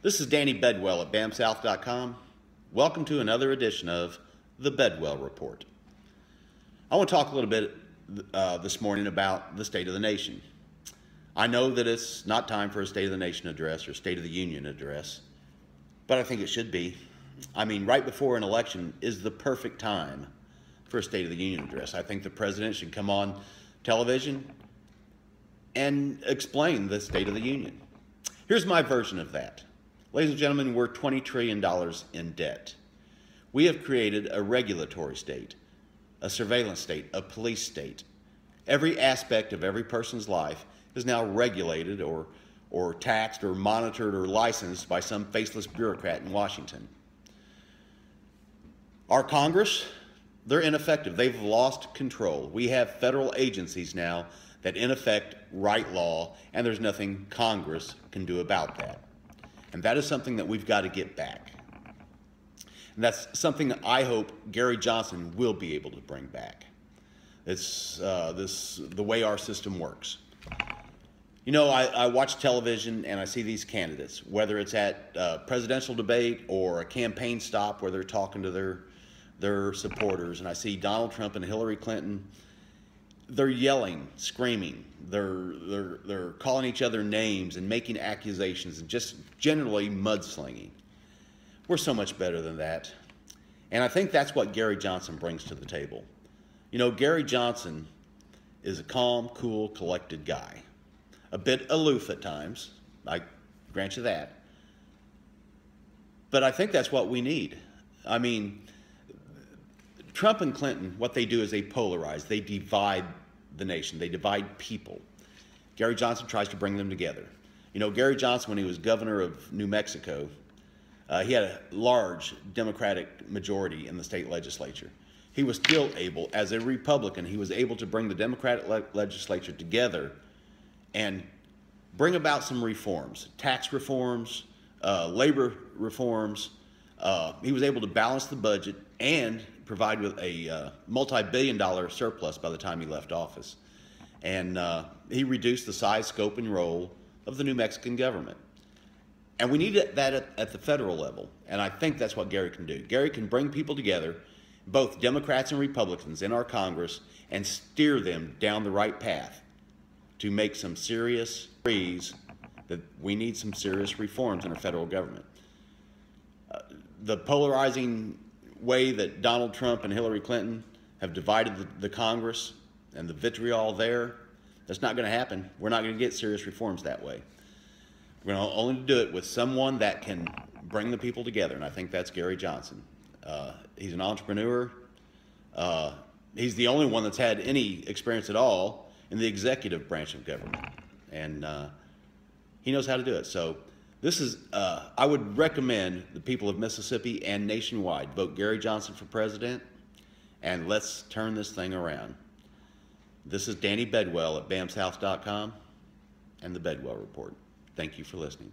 This is Danny Bedwell at BamSouth.com. Welcome to another edition of the Bedwell Report. I want to talk a little bit this morning about the state of the nation. I know that it's not time for a State of the Nation address or State of the Union address, but I think it should be. I mean, right before an election is the perfect time for a State of the Union address. I think the president should come on television and explain the State of the Union. Here's my version of that. Ladies and gentlemen, we're $20 trillion in debt. We have created a regulatory state, a surveillance state, a police state. Every aspect of every person's life is now regulated or taxed or monitored or licensed by some faceless bureaucrat in Washington. Our Congress, they're ineffective. They've lost control. We have federal agencies now that in effect write law, and there's nothing Congress can do about that. And that is something that we've got to get back. And that's something that I hope Gary Johnson will be able to bring back. It's the way our system works. You know, I watch television and I see these candidates, whether it's at a presidential debate or a campaign stop where they're talking to their supporters, and I see Donald Trump and Hillary Clinton. They're yelling, screaming, they're calling each other names and making accusations and just generally mudslinging. We're so much better than that. And I think that's what Gary Johnson brings to the table. You know, Gary Johnson is a calm, cool, collected guy. A bit aloof at times, I grant you that. But I think that's what we need. I mean, Trump and Clinton, what they do is they polarize. They divide the nation. They divide people. Gary Johnson tries to bring them together. You know, Gary Johnson, when he was governor of New Mexico, he had a large Democratic majority in the state legislature. He was still able, as a Republican, he was able to bring the Democratic legislature together and bring about some reforms, tax reforms, labor reforms. He was able to balance the budget and provide with a multi-billion-dollar surplus by the time he left office. And he reduced the size, scope, and role of the New Mexican government. And we need that at the federal level, and I think that's what Gary can do. Gary can bring people together, both Democrats and Republicans in our Congress, and steer them down the right path to make some serious that we need some serious reforms in our federal government. The polarizing way that Donald Trump and Hillary Clinton have divided the Congress and the vitriol there, that's not going to happen. We're not going to get serious reforms that way. We're going to only do it with someone that can bring the people together, and I think that's Gary Johnson. He's an entrepreneur. He's the only one that's had any experience at all in the executive branch of government, and he knows how to do it. So this is, I would recommend the people of Mississippi and nationwide vote Gary Johnson for president, and let's turn this thing around. This is Danny Bedwell at BamSouth.com and the Bedwell Report. Thank you for listening.